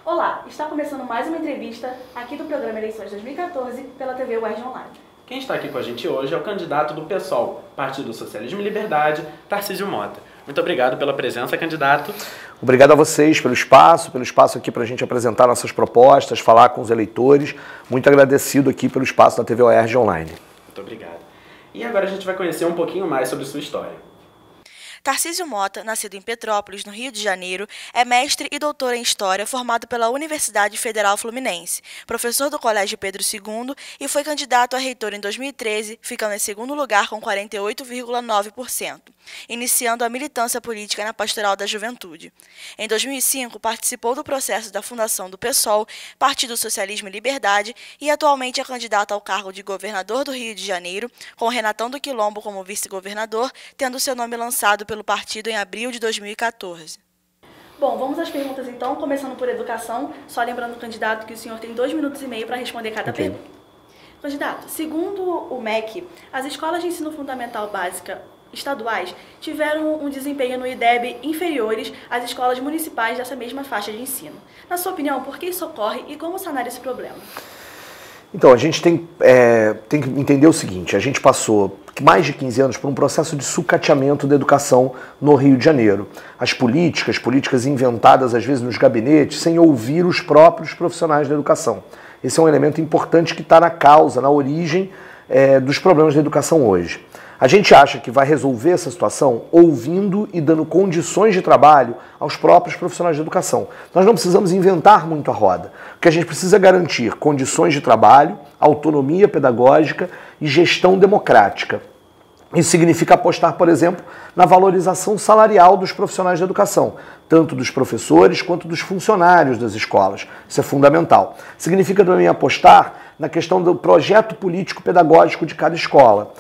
Olá, está começando mais uma entrevista aqui do programa Eleições 2014 pela TV UERJ Online. Quem está aqui com a gente hoje é o candidato do PSOL, Partido Socialismo e Liberdade, Tarcísio Mota. Muito obrigado pela presença, candidato. Obrigado a vocês pelo espaço aqui para a gente apresentar nossas propostas, falar com os eleitores. Muito agradecido aqui pelo espaço da TV UERJ Online. Muito obrigado. E agora a gente vai conhecer um pouquinho mais sobre sua história. Tarcísio Mota, nascido em Petrópolis, no Rio de Janeiro, é mestre e doutor em História formado pela Universidade Federal Fluminense, professor do Colégio Pedro II e foi candidato a reitor em 2013, ficando em segundo lugar com 48,9%, iniciando a militância política na Pastoral da Juventude. Em 2005, participou do processo da fundação do PSOL, Partido Socialismo e Liberdade, e atualmente é candidato ao cargo de governador do Rio de Janeiro, com Renatão do Quilombo como vice-governador, tendo seu nome lançado pelo partido em abril de 2014. Bom, vamos às perguntas então, começando por educação. Só lembrando, candidato, que o senhor tem 2 minutos e meio para responder cada pergunta. Candidato, segundo o MEC, as escolas de ensino fundamental básica estaduais tiveram um desempenho no IDEB inferiores às escolas municipais dessa mesma faixa de ensino. Na sua opinião, por que isso ocorre e como sanar esse problema? Então, a gente tem que entender o seguinte: a gente passou mais de 15 anos por um processo de sucateamento da educação no Rio de Janeiro. As políticas inventadas às vezes nos gabinetes sem ouvir os próprios profissionais da educação. Esse é um elemento importante que está na causa, na origem dos problemas da educação hoje. A gente acha que vai resolver essa situação ouvindo e dando condições de trabalho aos próprios profissionais de educação. Nós não precisamos inventar muito a roda. O que a gente precisa é garantir condições de trabalho, autonomia pedagógica e gestão democrática. Isso significa apostar, por exemplo, na valorização salarial dos profissionais de educação, tanto dos professores quanto dos funcionários das escolas. Isso é fundamental. Significa também apostar na questão do projeto político-pedagógico de cada escola.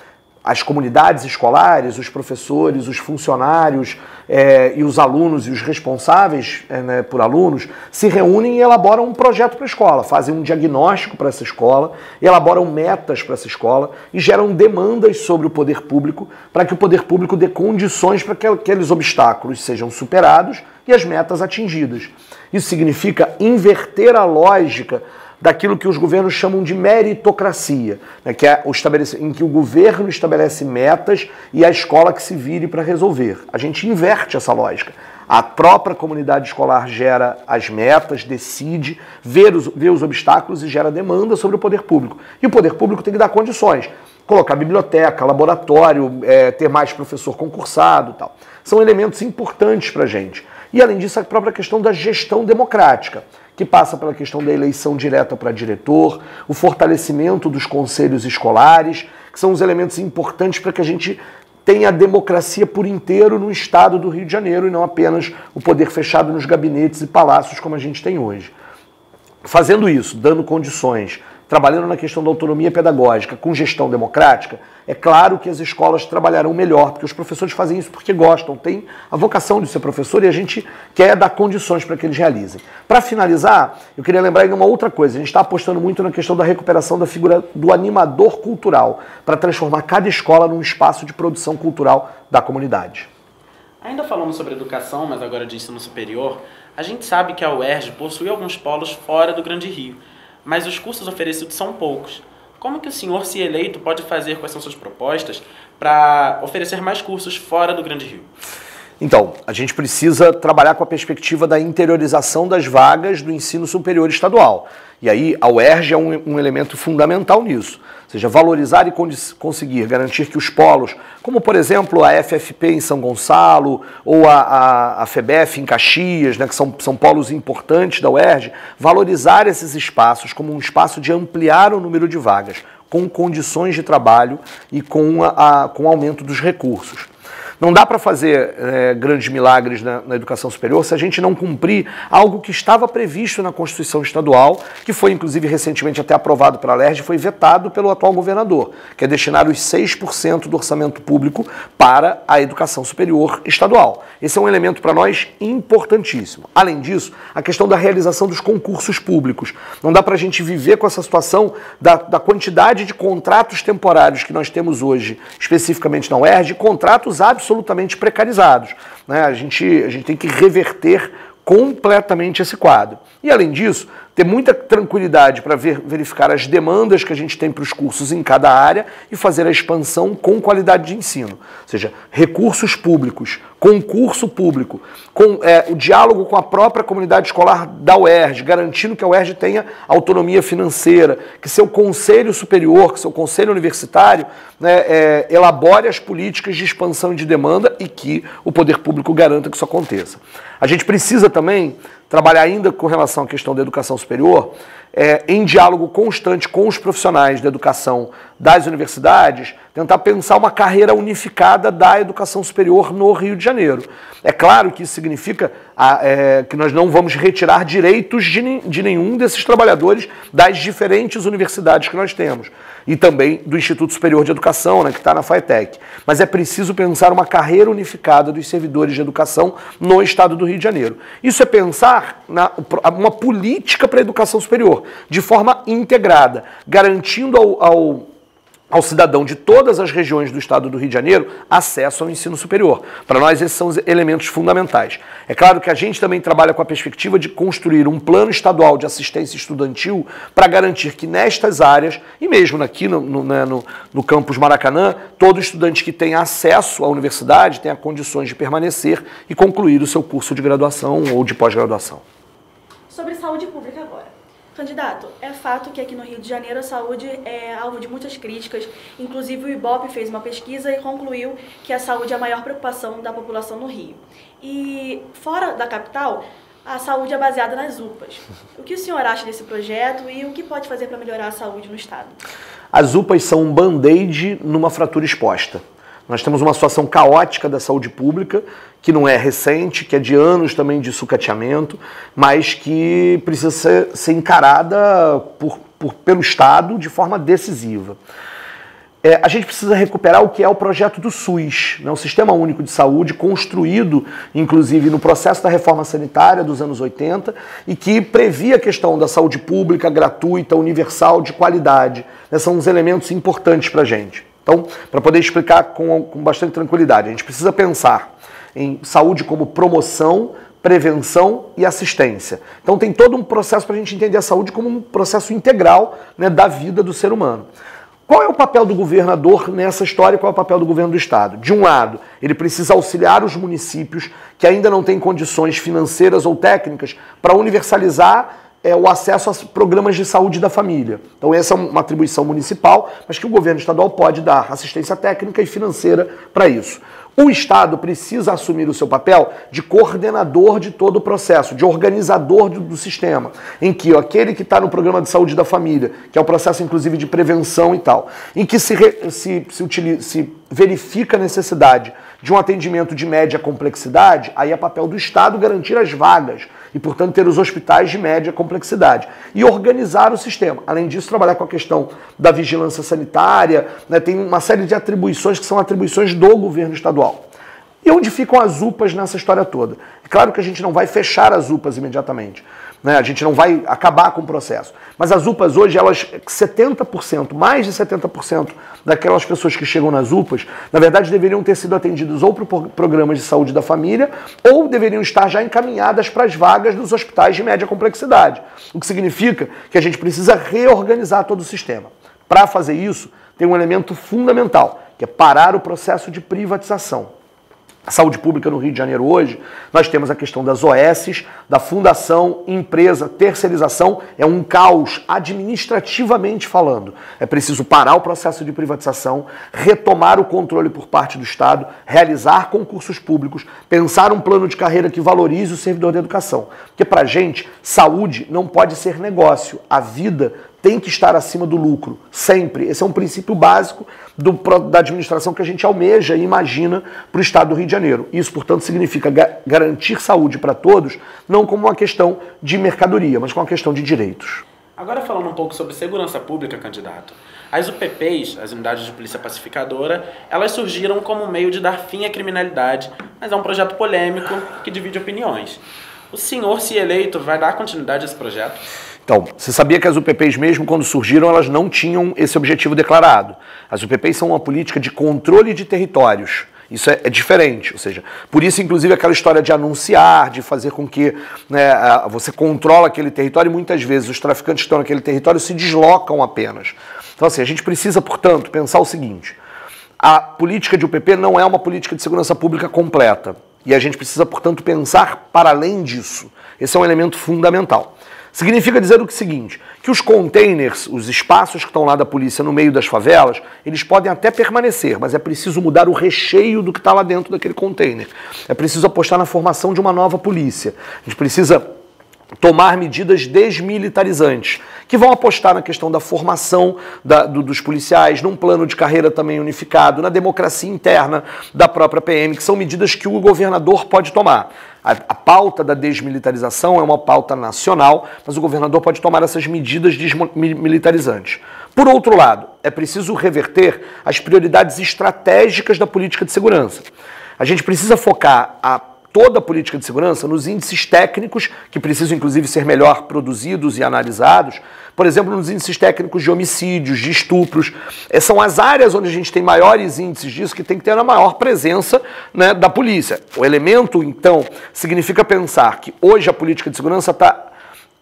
As comunidades escolares, os professores, os funcionários e os alunos e os responsáveis por alunos se reúnem e elaboram um projeto para a escola, fazem um diagnóstico para essa escola, elaboram metas para essa escola e geram demandas sobre o poder público para que o poder público dê condições para que aqueles obstáculos sejam superados e as metas atingidas. Isso significa inverter a lógica daquilo que os governos chamam de meritocracia, né, que é em que o governo estabelece metas e a escola que se vire para resolver. A gente inverte essa lógica. A própria comunidade escolar gera as metas, decide, vê os obstáculos e gera demanda sobre o poder público. E o poder público tem que dar condições. Colocar biblioteca, laboratório, ter mais professor concursado e tal. São elementos importantes para a gente. E, além disso, a própria questão da gestão democrática, que passa pela questão da eleição direta para diretor, o fortalecimento dos conselhos escolares, que são os elementos importantes para que a gente tenha a democracia por inteiro no estado do Rio de Janeiro e não apenas o poder fechado nos gabinetes e palácios como a gente tem hoje. Fazendo isso, dando condições, trabalhando na questão da autonomia pedagógica com gestão democrática, é claro que as escolas trabalharão melhor, porque os professores fazem isso porque gostam, têm a vocação de ser professor e a gente quer dar condições para que eles realizem. Para finalizar, eu queria lembrar ainda uma outra coisa. A gente está apostando muito na questão da recuperação da figura do animador cultural, para transformar cada escola num espaço de produção cultural da comunidade. Ainda falamos sobre educação, mas agora de ensino superior, a gente sabe que a UERJ possui alguns polos fora do Grande Rio, mas os cursos oferecidos são poucos. Como que o senhor, se eleito, pode fazer, quais são suas propostas para oferecer mais cursos fora do Grande Rio? Então, a gente precisa trabalhar com a perspectiva da interiorização das vagas do ensino superior estadual. E aí a UERJ é um elemento fundamental nisso. Ou seja, valorizar e conseguir garantir que os polos, como por exemplo a FFP em São Gonçalo ou a FEBEF em Caxias, né, que são polos importantes da UERJ, valorizar esses espaços como um espaço de ampliar o número de vagas, com condições de trabalho e com o aumento dos recursos. Não dá para fazer grandes milagres na educação superior se a gente não cumprir algo que estava previsto na Constituição Estadual, que foi inclusive recentemente até aprovado pela LERJ e foi vetado pelo atual governador, que é destinar os 6% do orçamento público para a educação superior estadual. Esse é um elemento para nós importantíssimo. Além disso, a questão da realização dos concursos públicos. Não dá para a gente viver com essa situação da quantidade de contratos temporários que nós temos hoje, especificamente na UERJ, contratos absolutamente precarizados, né? A gente tem que reverter completamente esse quadro. E, além disso, ter muita tranquilidade para verificar as demandas que a gente tem para os cursos em cada área e fazer a expansão com qualidade de ensino. Ou seja, recursos públicos, concurso público, com o diálogo com a própria comunidade escolar da UERJ, garantindo que a UERJ tenha autonomia financeira, que seu conselho superior, que seu conselho universitário, né, elabore as políticas de expansão e de demanda e que o poder público garanta que isso aconteça. A gente precisa também trabalhar ainda com relação à questão da educação superior, em diálogo constante com os profissionais da educação das universidades, tentar pensar uma carreira unificada da educação superior no Rio de Janeiro. É claro que isso significa que nós não vamos retirar direitos de nenhum desses trabalhadores das diferentes universidades que nós temos. E também do Instituto Superior de Educação, né, que está na FATEC. Mas é preciso pensar uma carreira unificada dos servidores de educação no estado do Rio de Janeiro. Isso é pensar uma política para a educação superior, de forma integrada, garantindo ao cidadão de todas as regiões do estado do Rio de Janeiro acesso ao ensino superior. Para nós, esses são os elementos fundamentais. É claro que a gente também trabalha com a perspectiva de construir um plano estadual de assistência estudantil para garantir que nestas áreas, e mesmo aqui no campus Maracanã, todo estudante que tenha acesso à universidade tenha condições de permanecer e concluir o seu curso de graduação ou de pós-graduação. Sobre saúde pública agora. Candidato, é fato que aqui no Rio de Janeiro a saúde é alvo de muitas críticas, inclusive o IBOP fez uma pesquisa e concluiu que a saúde é a maior preocupação da população no Rio. E fora da capital, a saúde é baseada nas UPAs. O que o senhor acha desse projeto e o que pode fazer para melhorar a saúde no estado? As UPAs são um band-aid numa fratura exposta. Nós temos uma situação caótica da saúde pública, que não é recente, que é de anos também de sucateamento, mas que precisa ser encarada pelo Estado de forma decisiva. A gente precisa recuperar o que é o projeto do SUS, né, o Sistema Único de Saúde, construído, inclusive, no processo da reforma sanitária dos anos 80, e que previa a questão da saúde pública, gratuita, universal, de qualidade. São uns elementos importantes para a gente. Então, para poder explicar com bastante tranquilidade, a gente precisa pensar em saúde como promoção, prevenção e assistência. Então tem todo um processo para a gente entender a saúde como um processo integral, né, da vida do ser humano. Qual é o papel do governador nessa história e qual é o papel do governo do estado? De um lado, ele precisa auxiliar os municípios que ainda não têm condições financeiras ou técnicas para universalizar o acesso aos programas de saúde da família. Então essa é uma atribuição municipal, mas que o governo estadual pode dar assistência técnica e financeira para isso. O Estado precisa assumir o seu papel de coordenador de todo o processo, de organizador do sistema, em que aquele que está no programa de saúde da família, que é o processo inclusive de prevenção e tal, em que se verifica a necessidade de um atendimento de média complexidade, aí é papel do Estado garantir as vagas e, portanto, ter os hospitais de média complexidade e organizar o sistema. Além disso, trabalhar com a questão da vigilância sanitária, né, tem uma série de atribuições que são atribuições do governo estadual. E onde ficam as UPAs nessa história toda? É claro que a gente não vai fechar as UPAs imediatamente, né? A gente não vai acabar com o processo. Mas as UPAs hoje, elas 70%, mais de 70% daquelas pessoas que chegam nas UPAs, na verdade deveriam ter sido atendidas ou por programas de saúde da família ou deveriam estar já encaminhadas para as vagas dos hospitais de média complexidade. O que significa que a gente precisa reorganizar todo o sistema. Para fazer isso, tem um elemento fundamental, que é parar o processo de privatização. A saúde pública no Rio de Janeiro hoje, nós temos a questão das OS, da fundação, empresa, terceirização, é um caos administrativamente falando. É preciso parar o processo de privatização, retomar o controle por parte do Estado, realizar concursos públicos, pensar um plano de carreira que valorize o servidor da educação. Porque para a gente, saúde não pode ser negócio, a vida tem que estar acima do lucro, sempre. Esse é um princípio básico da administração que a gente almeja e imagina para o Estado do Rio de Janeiro. Isso, portanto, significa garantir saúde para todos, não como uma questão de mercadoria, mas como uma questão de direitos. Agora falando um pouco sobre segurança pública, candidato. As UPPs, as Unidades de Polícia Pacificadora, elas surgiram como meio de dar fim à criminalidade, mas é um projeto polêmico que divide opiniões. O senhor, se eleito, vai dar continuidade a esse projeto? Então, você sabia que as UPPs, mesmo quando surgiram, elas não tinham esse objetivo declarado. As UPPs são uma política de controle de territórios. Isso é diferente, ou seja, por isso, inclusive, aquela história de anunciar, de fazer com que, né, você controla aquele território e muitas vezes os traficantes que estão naquele território se deslocam apenas. Então, assim, a gente precisa, portanto, pensar o seguinte: a política de UPP não é uma política de segurança pública completa. E a gente precisa, portanto, pensar para além disso. Esse é um elemento fundamental. Significa dizer o seguinte, que os containers, os espaços que estão lá da polícia no meio das favelas, eles podem até permanecer, mas é preciso mudar o recheio do que está lá dentro daquele container. É preciso apostar na formação de uma nova polícia. A gente precisa tomar medidas desmilitarizantes, que vão apostar na questão da formação dos policiais, num plano de carreira também unificado, na democracia interna da própria PM, que são medidas que o governador pode tomar. A pauta da desmilitarização é uma pauta nacional, mas o governador pode tomar essas medidas desmilitarizantes. Por outro lado, é preciso reverter as prioridades estratégicas da política de segurança. A gente precisa focar toda a política de segurança nos índices técnicos, que precisam inclusive ser melhor produzidos e analisados, por exemplo, nos índices técnicos de homicídios, de estupros. São as áreas onde a gente tem maiores índices disso, que tem que ter a maior presença, né, da polícia. O elemento, então, significa pensar que hoje a política de segurança está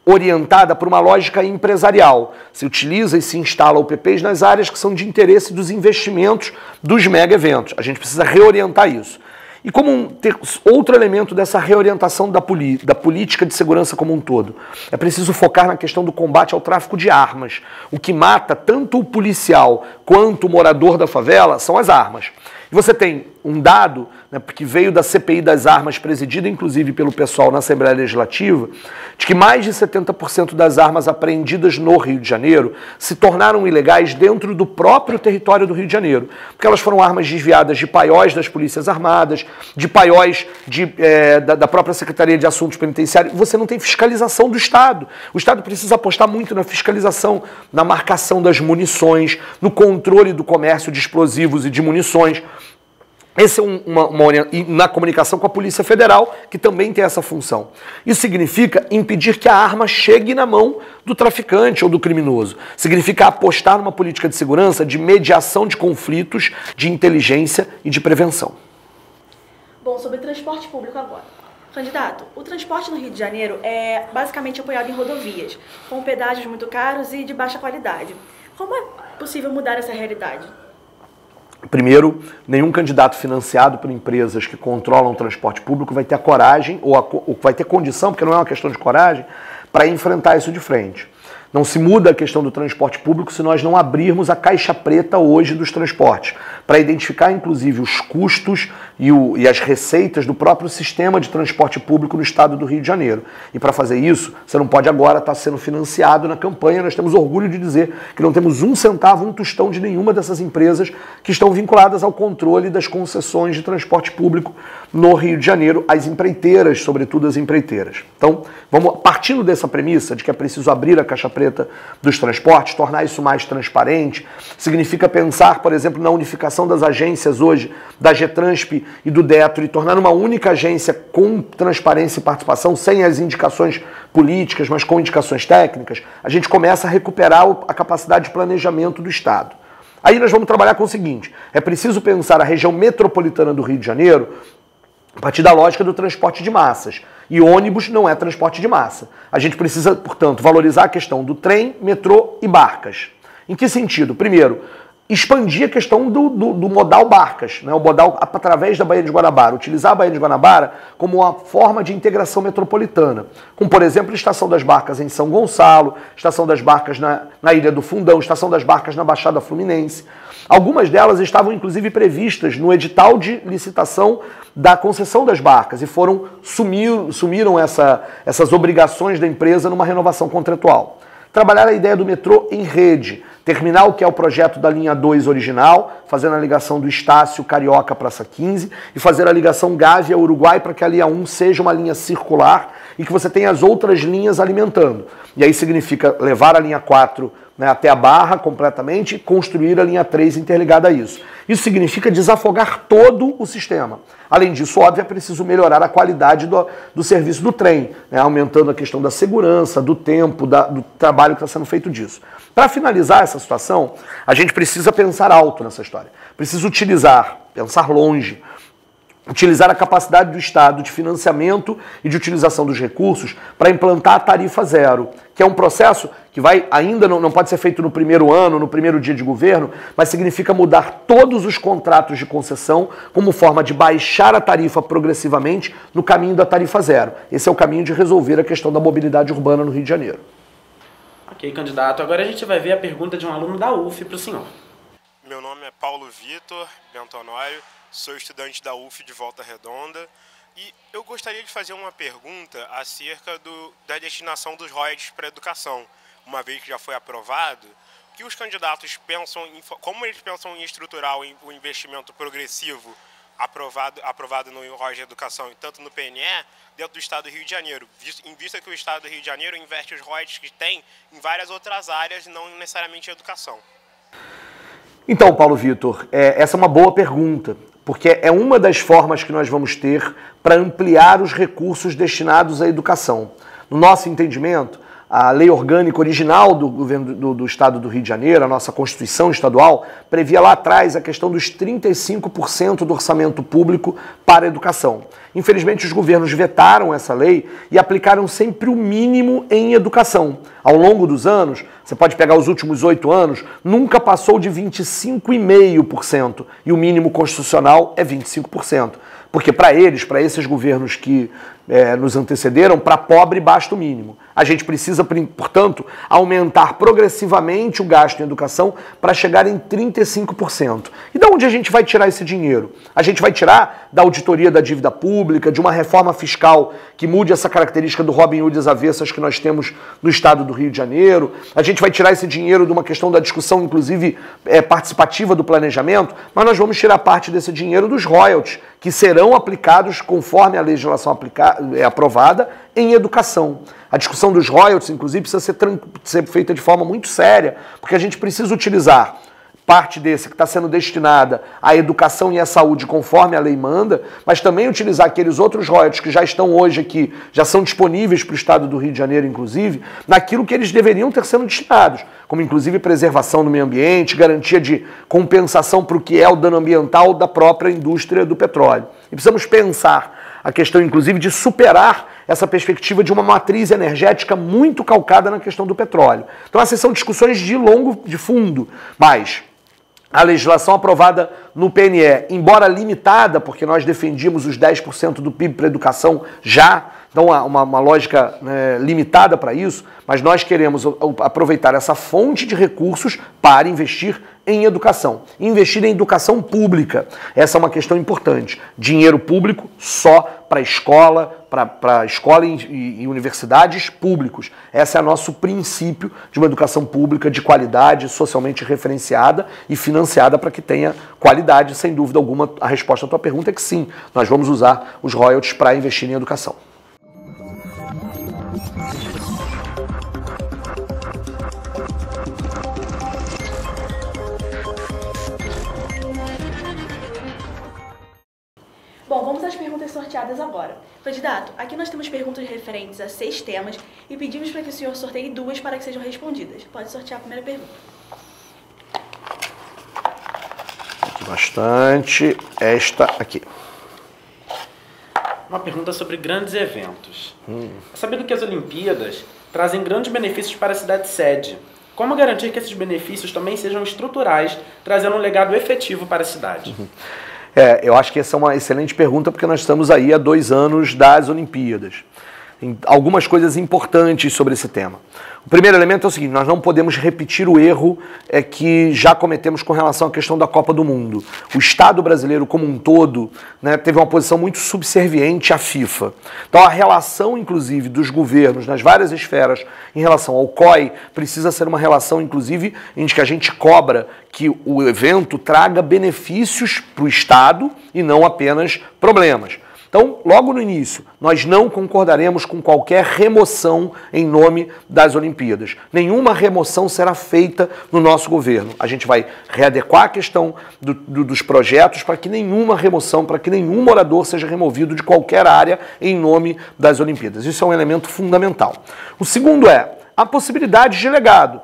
orientada por uma lógica empresarial. Se utiliza e se instala UPPs nas áreas que são de interesse dos investimentos dos mega eventos. A gente precisa reorientar isso. E como outro elemento dessa reorientação da política de segurança como um todo, é preciso focar na questão do combate ao tráfico de armas. O que mata tanto o policial quanto o morador da favela são as armas. E você tem um dado, né, que veio da CPI das armas, presidida inclusive pelo pessoal na Assembleia Legislativa, de que mais de 70% das armas apreendidas no Rio de Janeiro se tornaram ilegais dentro do próprio território do Rio de Janeiro, porque elas foram armas desviadas de paióis das Polícias Armadas, de paióis da própria Secretaria de Assuntos Penitenciários. Você não tem fiscalização do Estado. O Estado precisa apostar muito na fiscalização, na marcação das munições, no controle do comércio de explosivos e de munições. Essa é e na comunicação com a Polícia Federal, que também tem essa função. Isso significa impedir que a arma chegue na mão do traficante ou do criminoso. Significa apostar numa política de segurança, de mediação de conflitos, de inteligência e de prevenção. Bom, sobre transporte público agora. Candidato, o transporte no Rio de Janeiro é basicamente apoiado em rodovias, com pedágios muito caros e de baixa qualidade. Como é possível mudar essa realidade? Primeiro, nenhum candidato financiado por empresas que controlam o transporte público vai ter a coragem, ou vai ter condição, porque não é uma questão de coragem, para enfrentar isso de frente. Não se muda a questão do transporte público se nós não abrirmos a caixa preta hoje dos transportes, para identificar inclusive os custos e as receitas do próprio sistema de transporte público no estado do Rio de Janeiro. E para fazer isso, você não pode agora estar sendo financiado na campanha. Nós temos orgulho de dizer que não temos um centavo, um tostão de nenhuma dessas empresas que estão vinculadas ao controle das concessões de transporte público no Rio de Janeiro, as empreiteiras, sobretudo as empreiteiras. Então, partindo dessa premissa de que é preciso abrir a caixa preta dos transportes, tornar isso mais transparente, significa pensar, por exemplo, na unificação das agências hoje, da Getransp e do Detro, e tornar uma única agência com transparência e participação, sem as indicações políticas, mas com indicações técnicas. A gente começa a recuperar a capacidade de planejamento do Estado. Aí nós vamos trabalhar com o seguinte: é preciso pensar a região metropolitana do Rio de Janeiro a partir da lógica do transporte de massas. E ônibus não é transporte de massa. A gente precisa, portanto, valorizar a questão do trem, metrô e barcas. Em que sentido? Primeiro, expandir a questão do modal barcas, né? O modal através da Baía de Guanabara, utilizar a Baía de Guanabara como uma forma de integração metropolitana, como, por exemplo, a Estação das Barcas em São Gonçalo, Estação das Barcas na Ilha do Fundão, Estação das Barcas na Baixada Fluminense. Algumas delas estavam, inclusive, previstas no edital de licitação da concessão das barcas e sumiram essas obrigações da empresa numa renovação contratual. Trabalhar a ideia do metrô em rede. Terminar o que é o projeto da linha 2 original, fazendo a ligação do Estácio Carioca Praça 15 e fazer a ligação Gávea-Uruguai para que a linha 1 seja uma linha circular e que você tenha as outras linhas alimentando. E aí significa levar a linha 4, né, até a Barra completamente e construir a linha 3 interligada a isso. Isso significa desafogar todo o sistema. Além disso, óbvio, é preciso melhorar a qualidade do serviço do trem, né, aumentando a questão da segurança, do tempo, do trabalho que está sendo feito disso. Para finalizar essa situação, a gente precisa pensar alto nessa história. Precisa pensar longe, utilizar a capacidade do Estado de financiamento e de utilização dos recursos para implantar a tarifa zero, que é um processo que ainda não pode ser feito no primeiro ano, no primeiro dia de governo, mas significa mudar todos os contratos de concessão como forma de baixar a tarifa progressivamente no caminho da tarifa zero. Esse é o caminho de resolver a questão da mobilidade urbana no Rio de Janeiro. Ok, candidato. Agora a gente vai ver a pergunta de um aluno da UF para o senhor. Meu nome é Paulo Vitor Bentonório, sou estudante da UF de Volta Redonda e eu gostaria de fazer uma pergunta acerca da destinação dos royalties para a educação, uma vez que já foi aprovado, que os candidatos pensam como eles pensam em estruturar o investimento progressivo aprovado no royalties de educação e tanto no PNE dentro do Estado do Rio de Janeiro, em vista que o Estado do Rio de Janeiro investe os royalties que tem em várias outras áreas, não necessariamente em educação. Então, Paulo Vitor, essa é uma boa pergunta, porque é uma das formas que nós vamos ter para ampliar os recursos destinados à educação. No nosso entendimento, a lei orgânica original do governo do Estado do Rio de Janeiro, a nossa Constituição estadual, previa lá atrás a questão dos 35% do orçamento público para a educação. Infelizmente, os governos vetaram essa lei e aplicaram sempre o mínimo em educação. Ao longo dos anos, você pode pegar os últimos 8 anos, nunca passou de 25,5%, e o mínimo constitucional é 25%. Porque para esses governos que nos antecederam, para pobre basta o mínimo. A gente precisa, portanto, aumentar progressivamente o gasto em educação para chegar em 35%. E de onde a gente vai tirar esse dinheiro? A gente vai tirar da auditoria da dívida pública, de uma reforma fiscal que mude essa característica do Robin Hood às avessas que nós temos no Estado do Rio de Janeiro. A gente vai tirar esse dinheiro de uma questão da discussão, inclusive, participativa do planejamento, mas nós vamos tirar parte desse dinheiro dos royalties, que serão aplicados conforme a legislação aprovada em educação. A discussão dos royalties, inclusive, precisa ser feita de forma muito séria, porque a gente precisa utilizar parte desse que está sendo destinada à educação e à saúde conforme a lei manda, mas também utilizar aqueles outros royalties que já estão hoje aqui, já são disponíveis para o Estado do Rio de Janeiro, inclusive, naquilo que eles deveriam ter sido destinados, como inclusive preservação do meio ambiente, garantia de compensação para o que é o dano ambiental da própria indústria do petróleo. E precisamos pensar a questão, inclusive, de superar essa perspectiva de uma matriz energética muito calcada na questão do petróleo. Então, essas são discussões de fundo, mas a legislação aprovada no PNE, embora limitada, porque nós defendíamos os 10% do PIB para a educação já, então uma lógica limitada para isso, mas nós queremos aproveitar essa fonte de recursos para investir em educação. Investir em educação pública. Essa é uma questão importante. Dinheiro público só para escola e universidades públicos. Esse é o nosso princípio de uma educação pública de qualidade, socialmente referenciada e financiada para que tenha qualidade. Sem dúvida alguma, a resposta à tua pergunta é que sim, nós vamos usar os royalties para investir em educação. Bom, vamos às perguntas sorteadas agora. Candidato, aqui nós temos perguntas referentes a 6 temas e pedimos para que o senhor sorteie 2 para que sejam respondidas. Pode sortear a primeira pergunta. Bastante. Esta aqui. Uma pergunta sobre grandes eventos. Sabendo que as Olimpíadas trazem grandes benefícios para a cidade sede, como garantir que esses benefícios também sejam estruturais, trazendo um legado efetivo para a cidade? Eu acho que essa é uma excelente pergunta, porque nós estamos aí há 2 anos das Olimpíadas. algumas coisas importantes sobre esse tema. O primeiro elemento é o seguinte: nós não podemos repetir o erro que já cometemos com relação à questão da Copa do Mundo. O Estado brasileiro como um todo, né, teve uma posição muito subserviente à FIFA. Então a relação, inclusive, dos governos nas várias esferas em relação ao COI precisa ser uma relação, inclusive, em que a gente cobra que o evento traga benefícios para o Estado e não apenas problemas. Então, logo no início, nós não concordaremos com qualquer remoção em nome das Olimpíadas. Nenhuma remoção será feita no nosso governo. A gente vai readequar a questão dos projetos para que nenhuma remoção, para que nenhum morador seja removido de qualquer área em nome das Olimpíadas. Isso é um elemento fundamental. O segundo é a possibilidade de legado.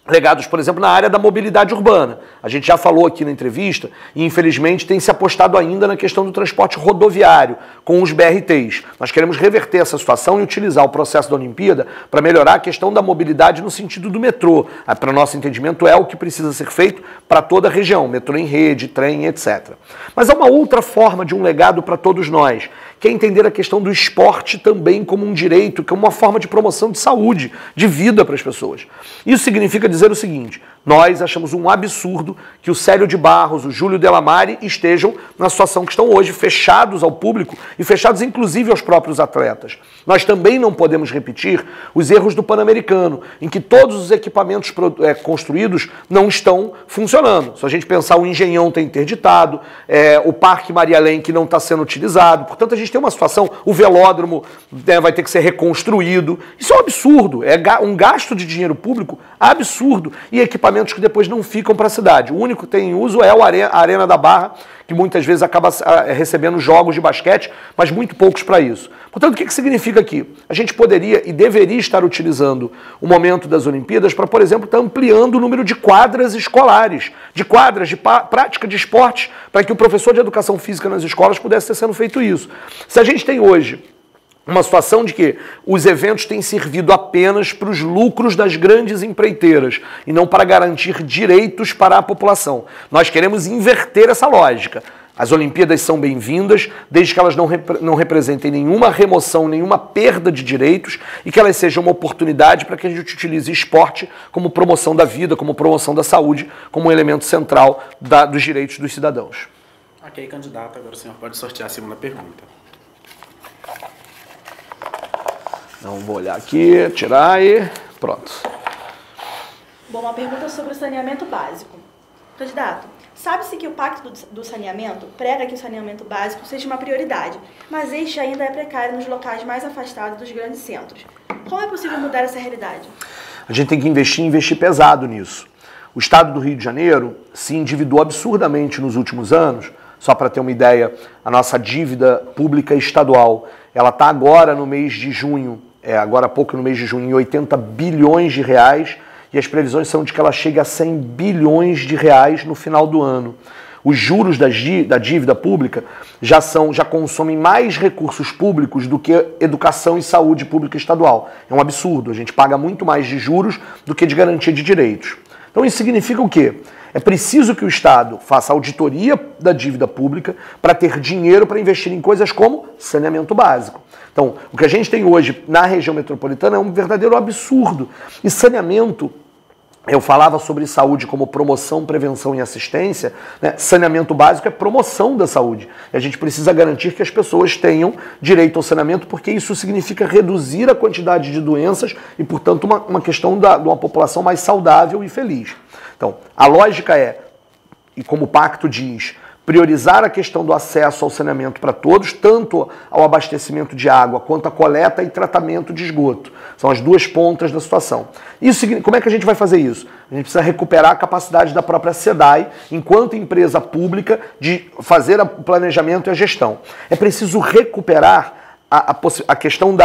Legados, por exemplo, na área da mobilidade urbana. A gente já falou aqui na entrevista e, infelizmente, tem se apostado ainda na questão do transporte rodoviário com os BRTs. Nós queremos reverter essa situação e utilizar o processo da Olimpíada para melhorar a questão da mobilidade no sentido do metrô. Para nosso entendimento, é o que precisa ser feito para toda a região, metrô em rede, trem, etc. Mas há uma outra forma de um legado para todos nós, que é entender a questão do esporte também como um direito, como uma forma de promoção de saúde, de vida para as pessoas. Isso significa dizer o seguinte: nós achamos um absurdo que o Célio de Barros, o Júlio Delamare estejam na situação que estão hoje, fechados ao público e fechados inclusive aos próprios atletas. Nós também não podemos repetir os erros do Pan-Americano, em que todos os equipamentos construídos não estão funcionando. Se a gente pensar, o Engenhão está interditado, o Parque Maria Lenk não está sendo utilizado, portanto a gente tem uma situação, o velódromo vai ter que ser reconstruído. Isso é um absurdo, é um gasto de dinheiro público absurdo e equipamentos que depois não ficam para a cidade. O único que tem em uso é a Arena da Barra, que muitas vezes acaba recebendo jogos de basquete, mas muito poucos para isso. Portanto, o que significa aqui? A gente poderia e deveria estar utilizando o momento das Olimpíadas para, por exemplo, estar ampliando o número de quadras escolares, de quadras de prática de esporte, para que o professor de educação física nas escolas pudesse ter sendo feito isso. Se a gente tem hoje uma situação de que os eventos têm servido apenas para os lucros das grandes empreiteiras e não para garantir direitos para a população. Nós queremos inverter essa lógica. As Olimpíadas são bem-vindas, desde que elas não representem nenhuma remoção, nenhuma perda de direitos e que elas sejam uma oportunidade para que a gente utilize esporte como promoção da vida, como promoção da saúde, como um elemento central dos direitos dos cidadãos. Ok, candidato, agora o senhor pode sortear a segunda pergunta. Então, vou olhar aqui, tirar e pronto. Bom, uma pergunta sobre o saneamento básico. Candidato, sabe-se que o Pacto do Saneamento prega que o saneamento básico seja uma prioridade, mas este ainda é precário nos locais mais afastados dos grandes centros. Como é possível mudar essa realidade? A gente tem que investir pesado nisso. O Estado do Rio de Janeiro se endividou absurdamente nos últimos anos. Só para ter uma ideia, a nossa dívida pública estadual, ela está agora no mês de junho, agora há pouco no mês de junho, em 80 bilhões de reais, e as previsões são de que ela chegue a 100 bilhões de reais no final do ano. Os juros da dívida pública já consomem mais recursos públicos do que educação e saúde pública estadual. É um absurdo, a gente paga muito mais de juros do que de garantia de direitos. Então isso significa o quê? É preciso que o Estado faça auditoria da dívida pública para ter dinheiro para investir em coisas como saneamento básico. Então, o que a gente tem hoje na região metropolitana é um verdadeiro absurdo. E saneamento, eu falava sobre saúde como promoção, prevenção e assistência, né? Saneamento básico é promoção da saúde. E a gente precisa garantir que as pessoas tenham direito ao saneamento, porque isso significa reduzir a quantidade de doenças e, portanto, uma questão de uma população mais saudável e feliz. Então, a lógica é, e como o pacto diz, priorizar a questão do acesso ao saneamento para todos, tanto ao abastecimento de água quanto à coleta e tratamento de esgoto. São as duas pontas da situação. Isso, como é que a gente vai fazer isso? A gente precisa recuperar a capacidade da própria SEDAI, enquanto empresa pública, de fazer o planejamento e a gestão. É preciso recuperar a questão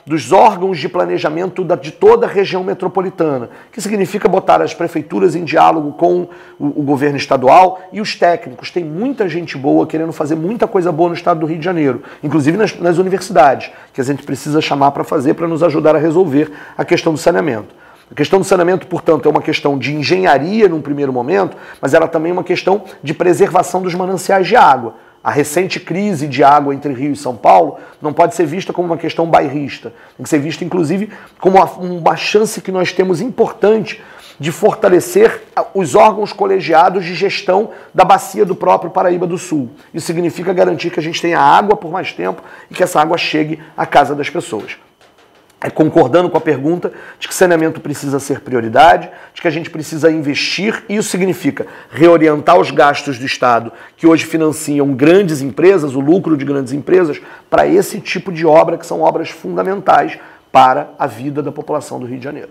dos órgãos de planejamento de toda a região metropolitana, que significa botar as prefeituras em diálogo com o governo estadual e os técnicos. Tem muita gente boa querendo fazer muita coisa boa no estado do Rio de Janeiro, inclusive nas universidades, que a gente precisa chamar para fazer, para nos ajudar a resolver a questão do saneamento. A questão do saneamento, portanto, é uma questão de engenharia num primeiro momento, mas ela também é uma questão de preservação dos mananciais de água. A recente crise de água entre Rio e São Paulo não pode ser vista como uma questão bairrista. Tem que ser vista, inclusive, como uma chance que nós temos importante de fortalecer os órgãos colegiados de gestão da bacia do próprio Paraíba do Sul. Isso significa garantir que a gente tenha água por mais tempo e que essa água chegue à casa das pessoas. Concordando com a pergunta de que saneamento precisa ser prioridade, de que a gente precisa investir, e isso significa reorientar os gastos do Estado, que hoje financiam grandes empresas, o lucro de grandes empresas, para esse tipo de obra, que são obras fundamentais para a vida da população do Rio de Janeiro.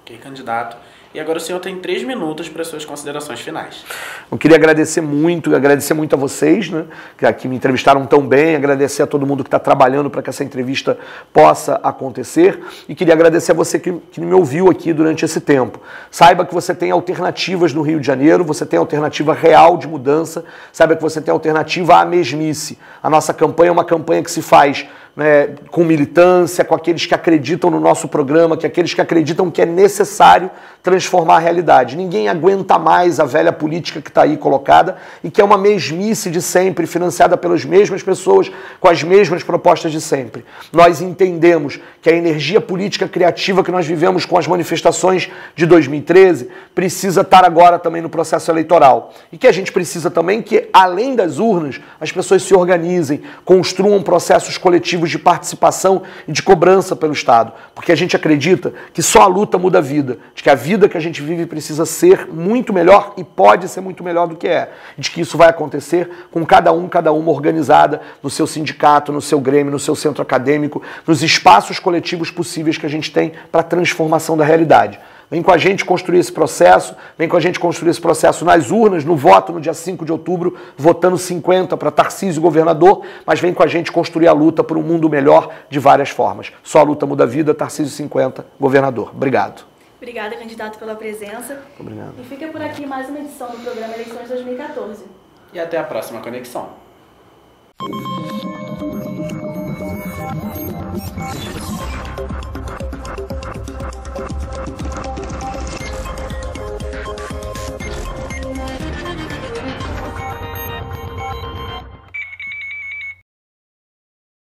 Ok, candidato. E agora o senhor tem 3 minutos para as suas considerações finais. Eu queria agradecer muito a vocês, né, que me entrevistaram tão bem, agradecer a todo mundo que está trabalhando para que essa entrevista possa acontecer, e queria agradecer a você que me ouviu aqui durante esse tempo. Saiba que você tem alternativas no Rio de Janeiro, você tem alternativa real de mudança, saiba que você tem alternativa à mesmice. A nossa campanha é uma campanha que se faz, né, com militância, com aqueles que acreditam no nosso programa, que aqueles que acreditam que é necessário transformar a realidade. Ninguém aguenta mais a velha política que está aí colocada e que é uma mesmice de sempre, financiada pelas mesmas pessoas, com as mesmas propostas de sempre. Nós entendemos que a energia política criativa que nós vivemos com as manifestações de 2013 precisa estar agora também no processo eleitoral. E que a gente precisa também que, além das urnas, as pessoas se organizem, construam processos coletivos de participação e de cobrança pelo Estado, porque a gente acredita que só a luta muda a vida, de que a vida que a gente vive precisa ser muito melhor e pode ser muito melhor do que é, de que isso vai acontecer com cada uma organizada no seu sindicato, no seu grêmio, no seu centro acadêmico, nos espaços coletivos possíveis que a gente tem para a transformação da realidade. Vem com a gente construir esse processo, vem com a gente construir esse processo nas urnas, no voto no dia 5 de outubro, votando 50 para Tarcísio governador, mas vem com a gente construir a luta por um mundo melhor de várias formas. Só a luta muda a vida, Tarcísio 50, governador. Obrigado. Obrigada, candidato, pela presença. Obrigado. E fica por aqui mais uma edição do programa Eleições 2014. E até a próxima conexão.